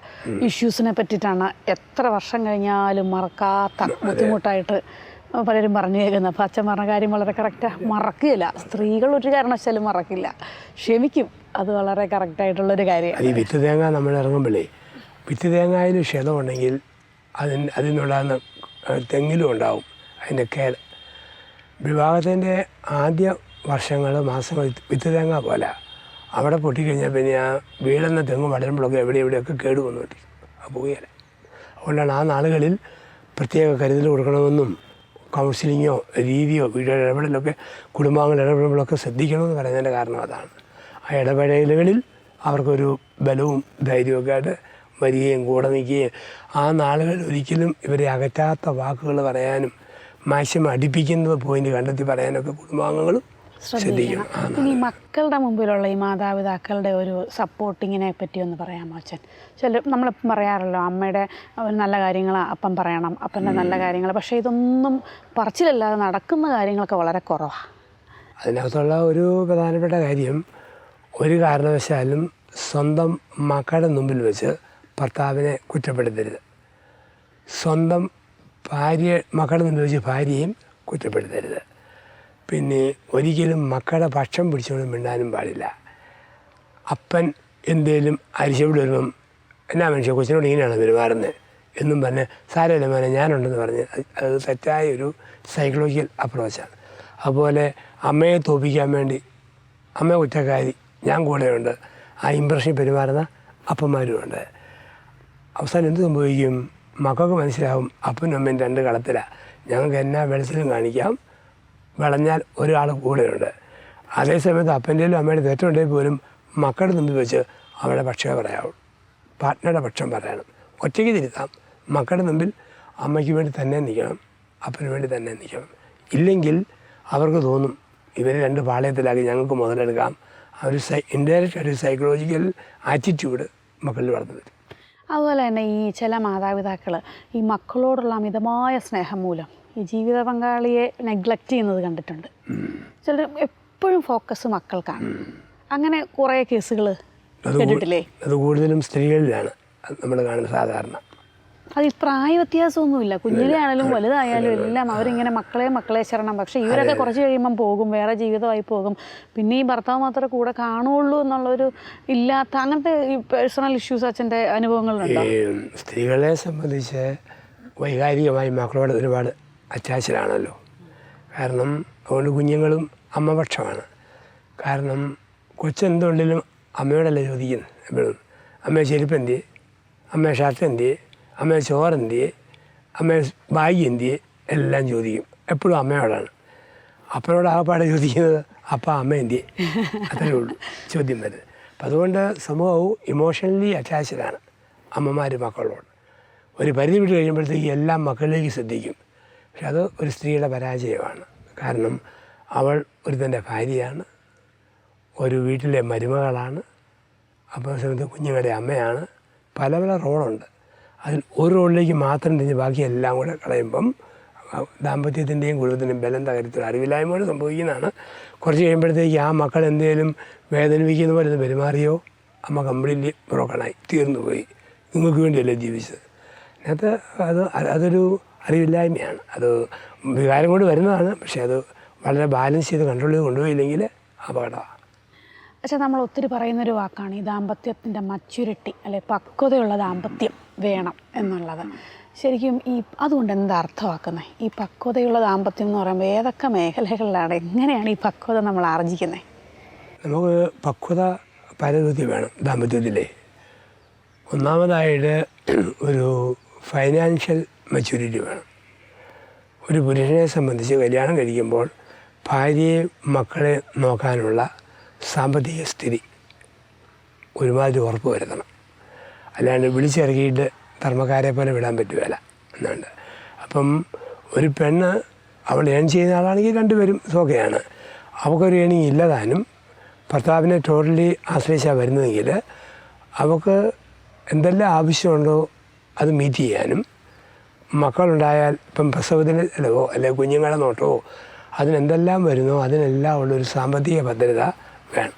ഇഷ്യൂസിനെ പറ്റിയിട്ടാണ്. എത്ര വർഷം കഴിഞ്ഞാലും മറക്കാത്ത ബുദ്ധിമുട്ടായിട്ട് പലരും പറഞ്ഞു കേൾക്കുന്നത്. അപ്പോൾ അച്ഛൻ പറഞ്ഞ കാര്യം വളരെ കറക്റ്റാണ്. മറക്കുകയില്ല, സ്ത്രീകൾ ഒരു കാരണവശാലും മറക്കില്ല, ക്ഷമിക്കും. അത് വളരെ കറക്റ്റായിട്ടുള്ളൊരു കാര്യമാണ്. ഈ വിത്ത് തേങ്ങ നമ്മൾ ഇറങ്ങുമ്പോഴേ, വിത്ത് തേങ്ങയിൽ ക്ഷതമുണ്ടെങ്കിൽ അതിൽ നിന്നുണ്ടാകുന്ന തെങ്ങിലും ഉണ്ടാവും അതിൻ്റെ കേട്. വിവാഹത്തിൻ്റെ ആദ്യ വർഷങ്ങൾ, മാസങ്ങൾ വിത്ത് തേങ്ങ പോലെ അവിടെ പൊട്ടിക്കഴിഞ്ഞാൽ പിന്നെ ആ വീഴുന്ന തെങ്ങ് വളരുമ്പോഴൊക്കെ എവിടെയൊക്കെ കേട് വന്നു കിട്ടി, ആ പോവുകയില്ല. അതുകൊണ്ടാണ് ആ നാളുകളിൽ പ്രത്യേക കരുതൽ കൊടുക്കണമെന്നും കൗൺസിലിങ്ങോ രീതിയോ വീടുകളുടെ ഇടപെടലൊക്കെ കുടുംബാംഗങ്ങൾ ഇടപെടുമ്പോഴൊക്കെ ശ്രദ്ധിക്കണമെന്ന് പറയുന്നതിൻ്റെ കാരണം അതാണ്. ആ ഇടപെടലുകളിൽ അവർക്കൊരു ബലവും ധൈര്യമൊക്കെ ആയിട്ട് വരികയും കൂടെ നിൽക്കുകയും ആ നാളുകൾ ഒരിക്കലും ഇവരെ അകറ്റാത്ത വാക്കുകൾ പറയാനും മാക്സിമം അടുപ്പിക്കുന്നത് പോയിന്റ് കണ്ടെത്തി പറയാനൊക്കെ കുടുംബാംഗങ്ങളും ശ്രദ്ധിക്കണം. ഇനി മക്കളുടെ മുമ്പിലുള്ള ഈ മാതാപിതാക്കളുടെ ഒരു സപ്പോർട്ടിങ്ങിനെ പറ്റി ഒന്ന് പറയാമോ അച്ഛൻ? നമ്മളിപ്പം പറയാറല്ലോ, അമ്മയുടെ നല്ല കാര്യങ്ങൾ അപ്പം പറയണം, അപ്പൻ്റെ നല്ല കാര്യങ്ങൾ. പക്ഷേ ഇതൊന്നും പറച്ചിലല്ലാതെ നടക്കുന്ന കാര്യങ്ങളൊക്കെ വളരെ കുറവാണ്. അതിനകത്തുള്ള ഒരു പ്രധാനപ്പെട്ട കാര്യം, ഒരു കാരണവശാലും സ്വന്തം മക്കളുടെ മുമ്പിൽ വെച്ച് ഭർത്താവിനെ കുറ്റപ്പെടുത്തരുത്. സ്വന്തം മക്കളുടെ മുമ്പിൽ വെച്ച് ഭാര്യയും കുറ്റപ്പെടുത്തരുത്. പിന്നെ ഒരിക്കലും മക്കളുടെ പക്ഷം പിടിച്ചുകൊണ്ട് മിണ്ടാനും പാടില്ല. അപ്പൻ എന്തേലും അരിശപ്പെട്ട് വരുമ്പം എന്നാ മനുഷ്യ കൊച്ചിനോട് ഇങ്ങനെയാണ് പെരുമാറുന്നത് എന്നും പറഞ്ഞ് സാരമില്ല മോനെ ഞാനുണ്ടെന്ന് പറഞ്ഞ് അത് തെറ്റായ ഒരു സൈക്കോളജിക്കൽ അപ്രോച്ചാണ്. അതുപോലെ അമ്മയെ തോപ്പിക്കാൻ വേണ്ടി അമ്മ കുറ്റക്കാരി ഞാൻ കൂടെയുണ്ട്, ആ ഇമ്പ്രഷൻ പെരുമാറുന്ന അപ്പന്മാരുമുണ്ട്. അവസാനം എന്ത് സംഭവിക്കും? മക്കൾക്ക് മനസ്സിലാവും അപ്പനും അമ്മയും രണ്ട് കളത്തിലാണ്, ഞങ്ങൾക്ക് എന്നാ വെളിച്ചലും കാണിക്കാം, വിളഞ്ഞാൽ ഒരാൾ കൂടെയുണ്ട്. അതേസമയത്ത് അപ്പൻ്റെയും അമ്മയുടെ തെറ്റുണ്ടെങ്കിൽ പോലും മക്കളുടെ മുമ്പിൽ വെച്ച് അവരുടെ പക്ഷേ പറയാവൂ, പാർട്ട്ണറുടെ പക്ഷം പറയണം. ഒറ്റയ്ക്ക് തിരുത്താം, മക്കളുടെ മുമ്പിൽ അമ്മയ്ക്ക് വേണ്ടി തന്നെ നിൽക്കണം, അപ്പന് വേണ്ടി തന്നെ നിൽക്കണം. ഇല്ലെങ്കിൽ അവർക്ക് തോന്നും ഇവർ രണ്ട് പാളയത്തിലാക്കി ഞങ്ങൾക്ക് മുതലെടുക്കാം. ആ ഒരു ഇൻഡയറക്റ്റ് ഒരു സൈക്കോളജിക്കൽ ആറ്റിറ്റ്യൂഡ് മക്കളിൽ വളർന്നു വരും. അതുപോലെ തന്നെ ഈ ചില മാതാപിതാക്കൾ ഈ മക്കളോടുള്ള അമിതമായ സ്നേഹം മൂലം ഈ ജീവിത പങ്കാളിയെ നെഗ്ലക്റ്റ് ചെയ്യുന്നത് കണ്ടിട്ടുണ്ട്. ചിലർ എപ്പോഴും ഫോക്കസ് മക്കൾക്കാണ്. അങ്ങനെ കുറേ കേസുകൾ കേട്ടിട്ടില്ലേ? അത് കൂടുതലും സ്ത്രീകളിലാണ് നമ്മൾ കാണുന്നത് സാധാരണ. അത് ഈ പ്രായ വ്യത്യാസമൊന്നുമില്ല, കുഞ്ഞിലെ ആണെങ്കിലും വലുതായാലും എല്ലാം അവരിങ്ങനെ മക്കളെ ശരണം. പക്ഷേ ഇവരൊക്കെ കുറച്ച് കഴിയുമ്പം പോകും, വേറെ ജീവിതമായി പോകും. പിന്നെ ഈ ഭർത്താവ് മാത്രമേ കൂടെ കാണുള്ളൂ എന്നുള്ളൊരു ഇല്ലാത്ത അങ്ങനത്തെ ഈ പേഴ്സണൽ ഇഷ്യൂസ് അച്ഛൻ്റെ അനുഭവങ്ങളുണ്ടോ? സ്ത്രീകളെ സംബന്ധിച്ച് വൈകാരികമായി മക്കളോട് ഒരുപാട് അറ്റാച്ച്ഡാണല്ലോ. കാരണം അതുകൊണ്ട് കുഞ്ഞുങ്ങളും അമ്മപക്ഷമാണ്. കാരണം കൊച്ചെന്തുകൊണ്ടിലും അമ്മയോടല്ലേ ചോദിക്കുന്നത് എപ്പോഴും. അമ്മയെ ചെരുപ്പ് എന്തിയെ, അമ്മയെ ഷർട്ട് എന്തിയെ, അമ്മയെ ചോറെന്തിയെ, അമ്മയെ ബാഗ് എന്തിയെ എല്ലാം ചോദിക്കും. എപ്പോഴും അമ്മയോടാണ്. അപ്പനോട് ആകപ്പാടെ ചോദിക്കുന്നത് അമ്മ എന്തിയെ, അത്രയേ ഉള്ളൂ ചോദ്യം വരുന്നത്. അപ്പം അതുകൊണ്ട് സമൂഹവും ഇമോഷണലി അറ്റാച്ച്ഡാണ് അമ്മമാർ മക്കളോട്. ഒരു പരിധി വിട്ട് കഴിയുമ്പോഴത്തേക്ക് എല്ലാം മക്കളിലേക്ക് ശ്രദ്ധിക്കും. പക്ഷെ അത് ഒരു സ്ത്രീയുടെ പരാജയമാണ്. കാരണം അവൾ ഒരുത്തൻ്റെ ഭാര്യയാണ്, ഒരു വീട്ടിലെ മരുമകളാണ്, അപ്പോൾ സമയത്ത് കുഞ്ഞുങ്ങളുടെ അമ്മയാണ്. പല പല റോളുണ്ട്. അതിൽ ഒരു റോളിലേക്ക് മാത്രം തിരിഞ്ഞ് ബാക്കി എല്ലാം കൂടെ കളയുമ്പം ദാമ്പത്യത്തിൻ്റെയും കുടുംബത്തിൻ്റെയും ബലം തകരത്തിൽ അറിവില്ലായ്മയോട് സംഭവിക്കുന്നതാണ്. കുറച്ച് കഴിയുമ്പോഴത്തേക്ക് ആ മക്കൾ എന്തെങ്കിലും വേദനിപ്പിക്കുന്ന പോലെ ഒന്ന് പെരുമാറിയോ അമ്മ കംപ്ലീറ്റ്ലി ബ്രോക്കണായി തീർന്നു പോയി. നിങ്ങൾക്ക് വേണ്ടിയല്ലേ ജീവിച്ചത്. അതിനകത്ത് അതൊരു അറിവില്ലായ്മയാണ്. അത് വികാരം കൊണ്ട് വരുന്നതാണ്. പക്ഷേ അത് വളരെ ബാലൻസ് ചെയ്ത് കൺട്രോൾ ചെയ്ത് കൊണ്ടുപോയില്ലെങ്കിൽ അപകടമാണ്. പക്ഷേ നമ്മൾ ഒത്തിരി പറയുന്നൊരു വാക്കാണ് ഈ ദാമ്പത്യത്തിൻ്റെ മച്യൂരിറ്റി, അല്ലെ പക്വതയുള്ള ദാമ്പത്യം വേണം എന്നുള്ളത്. ശരിക്കും അതുകൊണ്ട് എന്താ അർത്ഥമാക്കുന്നത്? ഈ പക്വതയുള്ള ദാമ്പത്യം എന്ന് പറയുമ്പോൾ ഏതൊക്കെ മേഖലകളിലാണ്, എങ്ങനെയാണ് ഈ പക്വത നമ്മൾ ആർജിക്കുന്നത്? നമുക്ക് പക്വത പരവധി വേണം ദാമ്പത്യത്തിലെ. ഒന്നാമതായിട്ട് ഒരു ഫൈനാൻഷ്യൽ മെച്യൂരിറ്റി വേണം. ഒരു പുരുഷനെ സംബന്ധിച്ച് കല്യാണം കഴിക്കുമ്പോൾ ഭാര്യയെ മക്കളെ നോക്കാനുള്ള സാമ്പത്തിക സ്ഥിതി ഒരുമാതിരി ഉറപ്പ് വരുത്തണം. അല്ലാണ്ട് വിളിച്ചിറക്കിയിട്ട് ധർമ്മക്കാരെ പോലെ വിടാൻ പറ്റുകയില്ല എന്നുണ്ട്. അപ്പം ഒരു പെണ്ണ് അവൾ ഏൺ ചെയ്യുന്ന ആളാണെങ്കിൽ രണ്ടുപേരും സുഖയാണ്. അവൾക്കൊരു ഏണിങ് ഇല്ലതാനും ഭർത്താവിനെ ടോട്ടലി ആശ്രയിച്ചാണ് വരുന്നതെങ്കിൽ അവൾക്ക് എന്തെല്ലാം ആവശ്യമുണ്ടോ അത് മീറ്റ് ചെയ്യാനും, മക്കളുണ്ടായാൽ ഇപ്പം പ്രസവത്തിന് ചിലവോ അല്ലെങ്കിൽ കുഞ്ഞുങ്ങളെ നോട്ടമോ അതിനെന്തെല്ലാം വരുന്നോ അതിനെല്ലാം ഉള്ളൊരു സാമ്പത്തിക ഭദ്രത വേണം.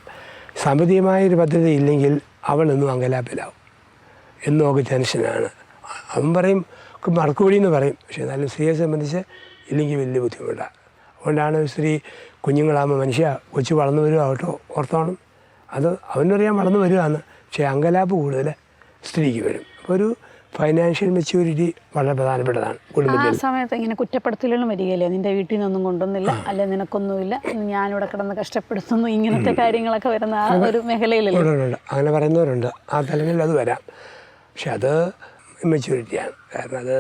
സാമ്പത്തികമായൊരു ഭദ്രത ഇല്ലെങ്കിൽ അവളൊന്നും അങ്കലാപ്പിലാവും, എന്നും ഒക്കെ ടെൻഷനാണ്. അവൻ പറയും മറക്കുകൂടി എന്ന് പറയും. പക്ഷേ എന്നാലും സ്ത്രീയെ സംബന്ധിച്ച് ഇല്ലെങ്കിൽ വലിയ ബുദ്ധിമുട്ടാണ്. അതുകൊണ്ടാണ് ഒരു സ്ത്രീ കുഞ്ഞുങ്ങളാകുമ്പോൾ കൊച്ചു വളർന്നു വരുവാട്ടോ ഓർത്തോണം. അത് അവനറിയാൻ വളർന്നു വരുവാന്ന്. പക്ഷേ അങ്കലാപ്പ് കൂടുതൽ സ്ത്രീക്ക് വരും. അപ്പോൾ ഒരു ഫൈനാൻഷ്യൽ മെച്യൂരിറ്റി വളരെ പ്രധാനപ്പെട്ടതാണ് കുടുംബത്തിൽ. ആ സമയത്ത് ഇങ്ങനെ കുറ്റപ്പെടുത്തലും വരികയില്ലേ, നിൻ്റെ വീട്ടിൽ നിന്നൊന്നും കൊണ്ടൊന്നുമില്ല, അല്ലെ നിനക്കൊന്നുമില്ല, ഞാനിവിടെ കിടന്ന് കഷ്ടപ്പെടുത്തുന്നു, ഇങ്ങനത്തെ കാര്യങ്ങളൊക്കെ വരുന്ന ആ ഒരു മേഖലയിലല്ലേ? ഉണ്ട്, അങ്ങനെ പറയുന്നവരുണ്ട്. ആ തലങ്ങളിൽ അത് വരാം. പക്ഷെ അത് മെച്യൂരിറ്റിയാണ്. കാരണം അത്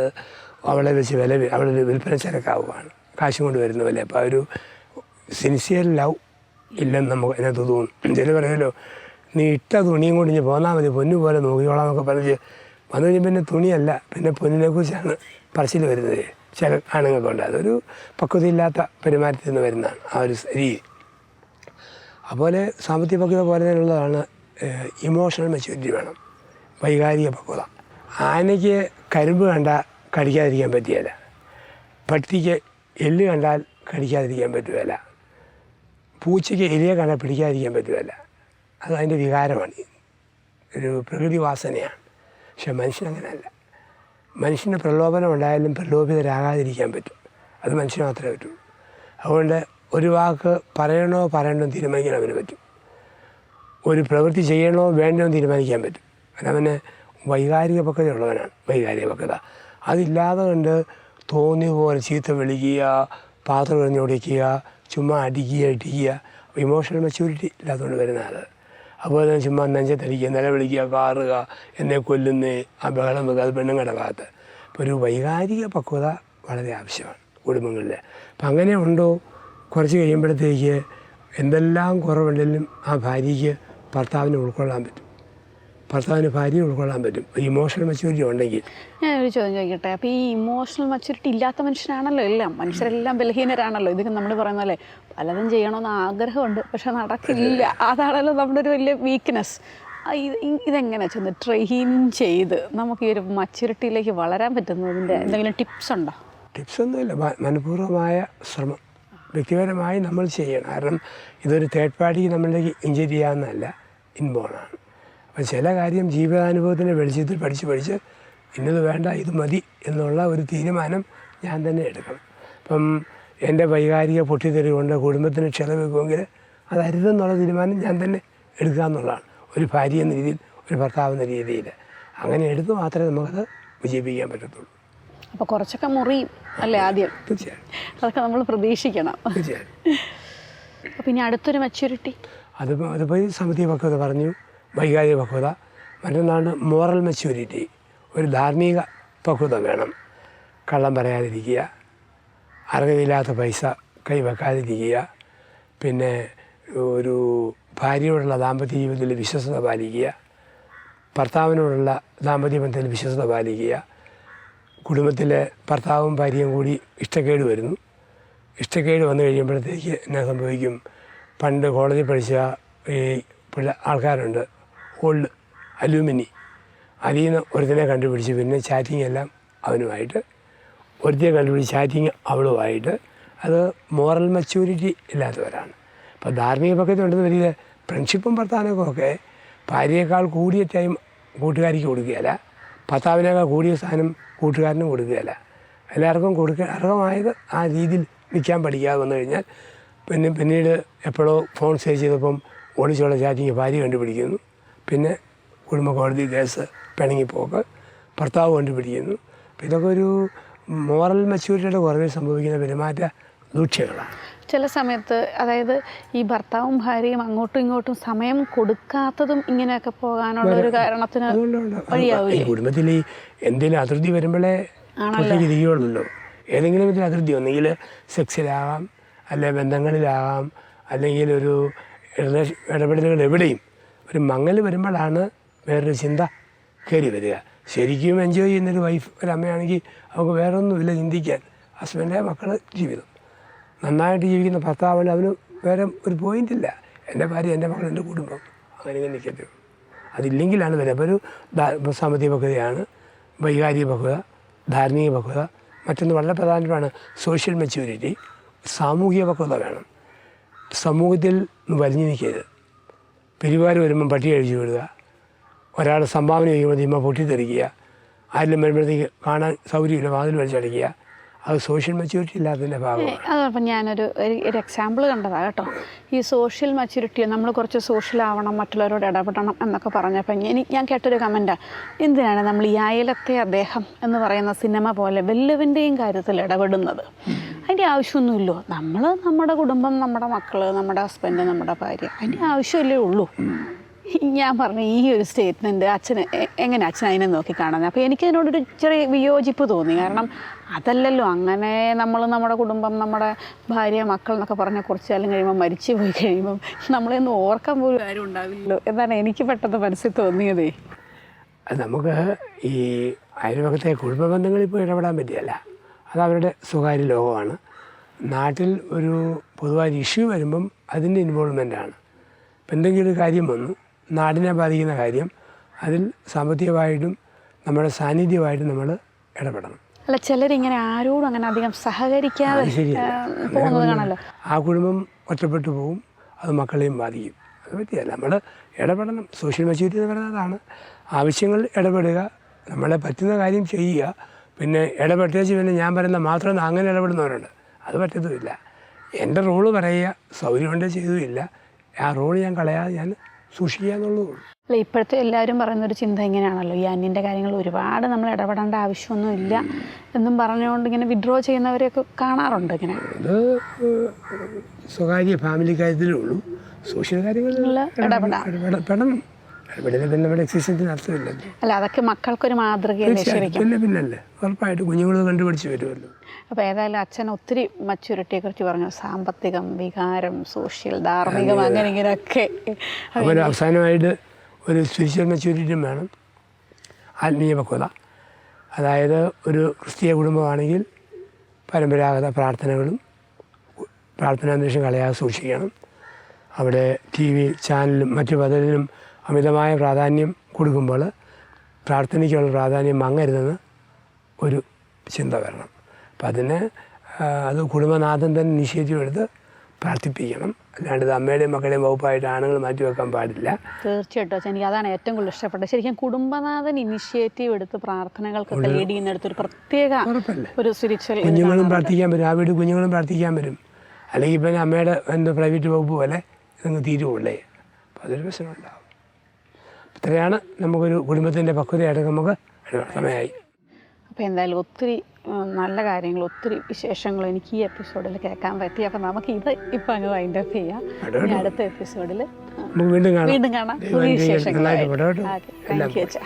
അവളെ വെച്ച് അവളൊരു വിൽപ്പന ചരക്കാവുകയാണ്, കാശും കൊണ്ട് വരുന്ന പോലെ. അപ്പോൾ ഒരു സിൻസിയർ ലവ് ഇല്ലെന്ന് നമുക്ക് അതിനകത്ത് തോന്നും. ചില പറയുമല്ലോ, നീ ഇട്ട തുണിയും കൊണ്ട് ഇനി പോന്നാൽ മതി, പൊന്നു പോലെ നോക്കിക്കോളാം എന്നൊക്കെ പറഞ്ഞ് വന്നു കഴിഞ്ഞാൽ പിന്നെ തുണിയല്ല, പിന്നെ പൊന്നിനെക്കുറിച്ചാണ് പറച്ചിൽ വരുന്നത്. ചില ആണുങ്ങൾക്കുണ്ട്. അതൊരു പക്വതയില്ലാത്ത പെരുമാറ്റത്തിൽ നിന്ന് വരുന്നതാണ് ആ ഒരു രീതി. അതുപോലെ സാമ്പത്തിക പക്വത പോലെ തന്നെയുള്ളതാണ് ഇമോഷണൽ മെച്യൂരിറ്റി വേണം, വൈകാരിക പക്വത. ആനയ്ക്ക് കരിമ്പ് കണ്ടാൽ കടിക്കാതിരിക്കാൻ പറ്റുകയില്ല, പട്ടിക്ക് എല്ല് കണ്ടാൽ കടിക്കാതിരിക്കാൻ പറ്റുകയില്ല, പൂച്ചയ്ക്ക് എലിയെ കണ്ടാൽ പിടിക്കാതിരിക്കാൻ പറ്റുകയില്ല. അത് അതിൻ്റെ വികാരമാണ്, ഒരു പ്രകൃതി വാസനയാണ്. പക്ഷെ മനുഷ്യനങ്ങനെയല്ല. മനുഷ്യന് പ്രലോഭനം ഉണ്ടായാലും പ്രലോഭിതരാകാതിരിക്കാൻ പറ്റും. അത് മനുഷ്യന് മാത്രമേ പറ്റൂ. അതുകൊണ്ട് ഒരു വാക്ക് പറയണോ തീരുമാനിക്കാൻ അവന് പറ്റും. ഒരു പ്രവൃത്തി ചെയ്യണോ വേണ്ടോ തീരുമാനിക്കാൻ പറ്റും. അവന് വൈകാരിക പക്വതയുള്ളവനാണ്. വൈകാരിക പക്വത അതില്ലാതെ കൊണ്ട് തോന്നിയ പോലെ ചീത്ത വിളിക്കുക, പാത്രം എറിഞ്ഞോടിക്കുക, ചുമ്മാ ഇടിക്കുക, ഇമോഷണൽ മെച്യൂരിറ്റി ഇല്ലാത്തതുകൊണ്ട് വരുന്ന ആൾ. അതുപോലെ തന്നെ ചുമ്മാ നെഞ്ചത്തടിക്കുക, നിലവിളിക്കുക, കാറുക, എന്നെ കൊല്ലുന്നേ, ആ ബഹളം വെക്കുക, അത് പെണ്ണുങ്ങളുടെ ഭാഗത്ത്. അപ്പോൾ ഒരു വൈകാരിക പക്വത വളരെ ആവശ്യമാണ് കുടുംബങ്ങളിൽ. അപ്പം അങ്ങനെ ഉണ്ടോ, കുറച്ച് കഴിയുമ്പോഴത്തേക്ക് എന്തെല്ലാം കുറവുണ്ടെങ്കിലും ആ ഭാര്യയ്ക്ക് ഭർത്താവിനെ ഉൾക്കൊള്ളാൻ പറ്റും, ഭർത്താവിന് ഭാര്യയെ ഉൾക്കൊള്ളാൻ പറ്റും. ഇമോഷണൽ മെച്യൂരിറ്റി ഉണ്ടെങ്കിൽ. ഞാനൊരു ചോദ്യം ചോദിക്കട്ടെ. അപ്പോൾ ഈ ഇമോഷണൽ മെച്യൂരിറ്റി ഇല്ലാത്ത മനുഷ്യരാണല്ലോ എല്ലാം, മനുഷ്യരെല്ലാം ബലഹീനരാണല്ലോ. ഇതൊക്കെ നമ്മൾ പറയുന്ന പോലെ പലതും ചെയ്യണമെന്ന് ആഗ്രഹമുണ്ട്, പക്ഷെ നടക്കില്ല. അതാണല്ലോ നമ്മുടെ ഒരു വലിയ വീക്ക്നെസ്. ഇതെങ്ങനെ ചെന്ന് ട്രെയിൻ ചെയ്ത് നമുക്ക് ഈ ഒരു മച്യൂരിറ്റിയിലേക്ക് വളരാൻ പറ്റുന്നതിൻ്റെ എന്തെങ്കിലും ടിപ്സ് ഉണ്ടോ? ടിപ്സൊന്നുമില്ല, മനഃപൂർവ്വമായ ശ്രമം വ്യക്തിപരമായി നമ്മൾ ചെയ്യണം. കാരണം ഇതൊരു തേർഡ് പാർട്ടിക്ക് നമ്മളിലേക്ക് ഇഞ്ചക്ട് ചെയ്യാവുന്നതല്ല, ഇൻബോണാണ്. അപ്പം ചില കാര്യം ജീവിതാനുഭവത്തിൻ്റെ വെളിച്ചത്തിൽ പഠിച്ച് ഇന്നത് വേണ്ട ഇത് മതി എന്നുള്ള ഒരു തീരുമാനം ഞാൻ തന്നെ എടുക്കണം. ഇപ്പം എൻ്റെ വൈകാരിക പൊട്ടിത്തെറി കൊണ്ട് കുടുംബത്തിന് ക്ഷതമേക്കുമെങ്കിൽ അത് അരുതെന്നുള്ള തീരുമാനം ഞാൻ തന്നെ എടുക്കുക എന്നുള്ളതാണ്. ഒരു ഭാര്യ എന്ന രീതിയിൽ, ഒരു ഭർത്താവ് എന്ന രീതിയിൽ അങ്ങനെ എടുത്ത് മാത്രമേ നമുക്കത് വിജയിപ്പിക്കാൻ പറ്റത്തുള്ളൂ. അപ്പോൾ കുറച്ചൊക്കെ മുറിയും അല്ലേ ആദ്യം? തീർച്ചയായും. അതൊക്കെ നമ്മൾ പ്രതീക്ഷിക്കണം. തീർച്ചയായും. അപ്പോൾ ഇനി അടുത്തൊരു മെച്യൂരിറ്റി? അതിപ്പോൾ സാമ്പത്തിക പക്വത പറഞ്ഞു, വൈകാരിക പക്വത. മറ്റൊന്നാണ് മോറൽ മെച്യൂരിറ്റി. ഒരു ധാർമ്മിക പക്വത വേണം. കള്ളം പറയാതിരിക്കുക, അർഹതയില്ലാത്ത പൈസ കൈവെക്കാതിരിക്കുക, പിന്നെ ഒരു ഭാര്യയോടുള്ള ദാമ്പത്യ ജീവിതത്തിൽ വിശ്വസ്തത പാലിക്കുക, ഭർത്താവിനോടുള്ള ദാമ്പത്യ ബന്ധത്തിൽ വിശ്വസ്തത പാലിക്കുക. കുടുംബത്തിലെ ഭർത്താവും ഭാര്യയും കൂടി ഇഷ്ടക്കേട് വരുന്നു. ഇഷ്ടക്കേട് വന്നു കഴിയുമ്പോഴത്തേക്ക് എന്നാ സംഭവിക്കും? പണ്ട് കോളേജിൽ പഠിച്ച ഈ ആൾക്കാരുണ്ട്, ഓൾഡ് അലൂമിനി, അതിൽ നിന്ന് ഒരുത്തിനെ കണ്ടുപിടിച്ച് പിന്നെ ചാറ്റിങ് എല്ലാം അവനുമായിട്ട്, ഒരുത്തിനെ കണ്ടുപിടിച്ച് ചാറ്റിങ് അവളുമായിട്ട്. അത് മോറൽ മെച്യൂരിറ്റി ഇല്ലാത്തവരാണ്. അപ്പോൾ ധാർമ്മിക പക്കത്ത് ഉണ്ടെന്ന് വലിയ ഫ്രണ്ട്ഷിപ്പും വർത്താനമൊക്കെ ഭാര്യയേക്കാൾ കൂടിയ ടൈം കൂട്ടുകാരിക്ക് കൊടുക്കുകയല്ല, ഭർത്താവിനേക്കാൾ കൂടിയ സ്ഥാനം കൂട്ടുകാരനും കൊടുക്കുകയല്ല. എല്ലാവർക്കും അർഹമായത് ആ രീതിയിൽ നിൽക്കാൻ പഠിക്കാതെ വന്നു കഴിഞ്ഞാൽ പിന്നീട് എപ്പോഴോ ഫോൺ സേവ് ചെയ്തപ്പം ഒളിച്ചുള്ള ചാറ്റിങ് ഭാര്യ കണ്ടുപിടിക്കുന്നു. പിന്നെ കുടുംബ കോടതി കേസ്, പിണങ്ങിപ്പോക്ക്, ഭർത്താവ് കണ്ടുപിടിക്കുന്നു. അപ്പോൾ ഇതൊക്കെ ഒരു മോറൽ മെച്യൂരിറ്റിയുടെ കുറവിൽ സംഭവിക്കുന്ന പെരുമാറ്റ ദൂഷ്യങ്ങളാണ്. ചില സമയത്ത് അതായത് ഈ ഭർത്താവും ഭാര്യയും അങ്ങോട്ടും ഇങ്ങോട്ടും സമയം കൊടുക്കാത്തതും ഇങ്ങനെയൊക്കെ പോകാനുള്ള ഒരു കാരണത്തിന് വഴിയാവും. ഈ കുടുംബത്തിൽ ഈ എന്തെങ്കിലും അതിർത്തി വരുമ്പോഴേ ഇരിക്കുകയുള്ളൂ. ഏതെങ്കിലും വിധത്തിൽ അതിർത്തി ഒന്നെങ്കിൽ സെക്സിലാകാം, അല്ലെങ്കിൽ ബന്ധങ്ങളിലാകാം, അല്ലെങ്കിൽ ഒരു ഇടപെടലുകൾ എവിടെയും ഒരു മങ്ങൽ വരുമ്പോഴാണ് വേറൊരു ചിന്ത കയറി വരിക. ശരിക്കും എൻജോയ് ചെയ്യുന്നൊരു വൈഫ്, ഒരു അമ്മയാണെങ്കിൽ അവർക്ക് വേറൊന്നുമില്ല ചിന്തിക്കാൻ. ഹസ്ബൻഡ്, മക്കൾ, ജീവിതം. നന്നായിട്ട് ജീവിക്കുന്ന ഭർത്താവിന് അവന് വേറെ ഒരു പോയിൻ്റില്ല. എൻ്റെ ഭാര്യ, എൻ്റെ മക്കൾ, എൻ്റെ കുടുംബം, അങ്ങനെ ഇങ്ങനെ നിൽക്കത്തേ ഉള്ളൂ. അതില്ലെങ്കിലാണ് വരിക. അപ്പോൾ ഒരു സാമ്പത്തിക പക്വതയാണ്, വൈകാരിക പക്വത, ധാർമ്മിക പക്വത. മറ്റൊന്ന് വളരെ പ്രധാനമാണ് സോഷ്യൽ മെച്യൂരിറ്റി. സാമൂഹിക പക്വത വേണം. സമൂഹത്തിൽ വലിഞ്ഞു നിൽക്കരുത്. പെരുവാർ വരുമ്പം പട്ടി കഴിച്ചു വിടുക, ഒരാൾ സംഭാവന ചെയ്യുമ്പോൾ തീമ്മ പൊട്ടിത്തെറിക്കുക, ആരെങ്കിലും വരുമ്പോഴത്തേക്ക് കാണാൻ സൗകര്യമില്ല വാതിൽ വലിച്ചടയ്ക്കുക. അത് സോഷ്യൽ മെച്യൂരിറ്റി ഇല്ലാത്തതിൻ്റെ ഭാഗമാണ്. അതപ്പം ഞാനൊരു എക്സാമ്പിൾ കണ്ടതാണ് കേട്ടോ. ഈ സോഷ്യൽ മെച്യൂരിറ്റി, നമ്മൾ കുറച്ച് സോഷ്യൽ ആവണം, മറ്റുള്ളവരോട് ഇടപെടണം എന്നൊക്കെ പറഞ്ഞപ്പോൾ ഞാൻ കേട്ടൊരു കമൻറ്റാണ്, എന്തിനാണ് നമ്മൾ ഈ അയലത്തെ അദ്ദേഹം എന്ന് പറയുന്ന സിനിമ പോലെ വല്ലവൻ്റെയും കാര്യത്തിൽ ഇടപെടുന്നത്? അതിൻ്റെ ആവശ്യമൊന്നുമില്ലോ. നമ്മൾ നമ്മുടെ കുടുംബം, നമ്മുടെ മക്കൾ, നമ്മുടെ ഹസ്ബൻഡ്, നമ്മുടെ ഭാര്യ, അതിൻ്റെ ആവശ്യമല്ലേ ഉള്ളൂ. ഞാൻ പറഞ്ഞു ഈ ഒരു സ്റ്റേറ്റ്മെൻറ്റ് അച്ഛന് എങ്ങനെ അച്ഛൻ അതിനെ നോക്കി കാണുന്നത്? അപ്പോൾ എനിക്കതിനോടൊരു ചെറിയ വിയോജിപ്പ് തോന്നി. കാരണം അതല്ലല്ലോ, അങ്ങനെ നമ്മൾ നമ്മുടെ കുടുംബം, നമ്മുടെ ഭാര്യ, മക്കൾ എന്നൊക്കെ പറഞ്ഞാൽ കുറച്ച് കാലം കഴിയുമ്പോൾ മരിച്ചു പോയി കഴിയുമ്പം നമ്മളെയൊന്നും ഓർക്കാൻ പോലും ആരും ഉണ്ടാവില്ലല്ലോ എന്നാണ് എനിക്ക് പെട്ടെന്ന് മനസ്സിൽ തോന്നിയതേ. അത് നമുക്ക് ഈ അയൽവക്കത്തെ കുടുംബ ബന്ധങ്ങളിൽ ഇപ്പോൾ ഇടപെടാൻ പറ്റിയല്ല. അത് അവരുടെ സ്വകാര്യ ലോകമാണ്. നാട്ടിൽ ഒരു പൊതുവായ ഇഷ്യൂ വരുമ്പം അതിൻ്റെ ഇൻവോൾവ്മെൻറ്റാണ്. ഇപ്പം എന്തെങ്കിലും ഒരു കാര്യം വന്നു, നാടിനെ ബാധിക്കുന്ന കാര്യം, അതിൽ സാമ്പത്തികമായിട്ടും നമ്മുടെ സാന്നിധ്യമായിട്ടും നമ്മൾ ഇടപെടണം. അല്ല, ചിലരിങ്ങനെ ആരോടും അങ്ങനെ അധികം സഹകരിക്കാതെ പോകുന്നത് കാണല്ലോ. ആ കുടുംബം ഒറ്റപ്പെട്ടു പോകും, അത് മക്കളെയും ബാധിക്കും. അത് പറ്റിയല്ല, നമ്മൾ ഇടപെടണം. സോഷ്യൽ മെച്യൂരിറ്റി എന്ന് പറയുന്നതാണ്. ആവശ്യങ്ങൾ ഇടപെടുക, നമ്മളെ പറ്റുന്ന കാര്യം ചെയ്യുക. പിന്നെ ഇടപെട്ടേച്ച് പിന്നെ ഞാൻ പറയുന്ന മാത്രം അങ്ങനെ ഇടപെടുന്നവരുണ്ട്, അത് പറ്റത്തുമില്ല. എൻ്റെ റോള് പറയുക, സൗകര്യമുണ്ടേ ചെയ്തുമില്ല, ആ റോള് ഞാൻ കളയാതെ ഞാൻ സൂക്ഷിക്കുക എന്നുള്ളൂ. അല്ല, ഇപ്പോഴത്തെ എല്ലാവരും പറയുന്നൊരു ചിന്ത ഇങ്ങനെയാണല്ലോ, ഈ അന്യൻ്റെ കാര്യങ്ങൾ ഒരുപാട് നമ്മൾ ഇടപെടേണ്ട ആവശ്യമൊന്നുമില്ല എന്നും പറഞ്ഞുകൊണ്ട് ഇങ്ങനെ വിഡ്രോ ചെയ്യുന്നവരെയൊക്കെ കാണാറുണ്ട്. ഇങ്ങനെ അത് സ്വകാര്യ ഫാമിലി കാര്യത്തിലേ ഉള്ളൂ. സോഷ്യൽ കാര്യങ്ങളിൽ ഇടപെടണം. ഇടപെടൽ പിന്നെ നമ്മുടെ എക്സിസ്റ്റൻസിന് അർത്ഥമില്ലല്ലോ. അല്ല, അതൊക്കെ മക്കൾക്കൊരു മാതൃകയല്ലേ ശരിക്കും? പിന്നല്ലേ ഉറപ്പായിട്ട് കുഞ്ഞുങ്ങൾ കണ്ടുപിടിച്ച് വരുമല്ലോ. അപ്പോൾ ഏതായാലും അച്ഛൻ ഒത്തിരി മെച്യൂരിറ്റിയെക്കുറിച്ച് പറഞ്ഞു. സാമ്പത്തികം, വികാരം, സോഷ്യൽ, ധാർമ്മികം, അങ്ങനെ ഇങ്ങനെയൊക്കെ. അപ്പോൾ അവസാനമായിട്ട് ഒരു സ്പിരിച്വൽ മെച്യൂരിറ്റിയും വേണം, ആത്മീയ പക്വത. അതായത് ഒരു ക്രിസ്തീയ കുടുംബമാണെങ്കിൽ പരമ്പരാഗത പ്രാർത്ഥനകളും പ്രാർത്ഥനാന്തരീക്ഷം കളയാതെ സൂക്ഷിക്കണം. അവിടെ TV ചാനലും മറ്റു പലതിനും അമിതമായ പ്രാധാന്യം കൊടുക്കുമ്പോൾ പ്രാർത്ഥനയ്ക്കുള്ള പ്രാധാന്യം മങ്ങരുതെന്ന് ഒരു ചിന്ത വരണം. അപ്പം അത് കുടുംബനാഥൻ തന്നെ ഇനിഷ്യേറ്റീവ് എടുത്ത് പ്രാർത്ഥിപ്പിക്കണം. അല്ലാണ്ട് ഇത് അമ്മയുടെയും മക്കളുടെയും വകുപ്പായിട്ട് ആണുങ്ങൾ മാറ്റി വെക്കാൻ പാടില്ല. തീർച്ചയായിട്ടും അച്ഛൻ, എനിക്ക് അതാണ് ഏറ്റവും കൂടുതൽ ഇഷ്ടപ്പെട്ടത്. ശരിക്കും കുടുംബനാഥൻ ഇനിഷ്യേറ്റീവ് എടുത്ത് പ്രാർത്ഥനകൾക്കൊക്കെ ലീഡ് ചെയ്യുന്നിടത്ത് ഒരു പ്രത്യേക ഒരു സ്പിരിച്വൽ കുഞ്ഞുങ്ങളും പ്രാർത്ഥിക്കാൻ വരും, ആ വീട് കുഞ്ഞുങ്ങളും പ്രാർത്ഥിക്കാൻ വരും. അല്ലെങ്കിൽ ഇപ്പം അമ്മയുടെ പ്രൈവറ്റ് വകുപ്പ് പോലെ ഇതങ്ങ് തീരുവുള്ളേ. അപ്പോൾ അതൊരു പ്രശ്നമുണ്ടാകും. ഇത്രയാണ് നമുക്കൊരു കുടുംബത്തിൻ്റെ പക്വതയായിട്ട് നമുക്ക് സമയമായി. അപ്പോൾ എന്തായാലും ഒത്തിരി നല്ല കാര്യങ്ങൾ, ഒത്തിരി വിശേഷങ്ങൾ എനിക്ക് ഈ എപ്പിസോഡിൽ കേൾക്കാൻ പറ്റി. അപ്പോൾ നമുക്ക് ഇത് ഇപ്പം അങ്ങ് വൈൻഡ് അപ്പ് ചെയ്യാം. ഇനി അടുത്ത എപ്പിസോഡിൽ നമുക്ക് വീണ്ടും കാണാം. വീണ്ടും കാണാം. പുതിയ വിശേഷങ്ങളായിട്ട്. താങ്ക് യു അച്ഛാ.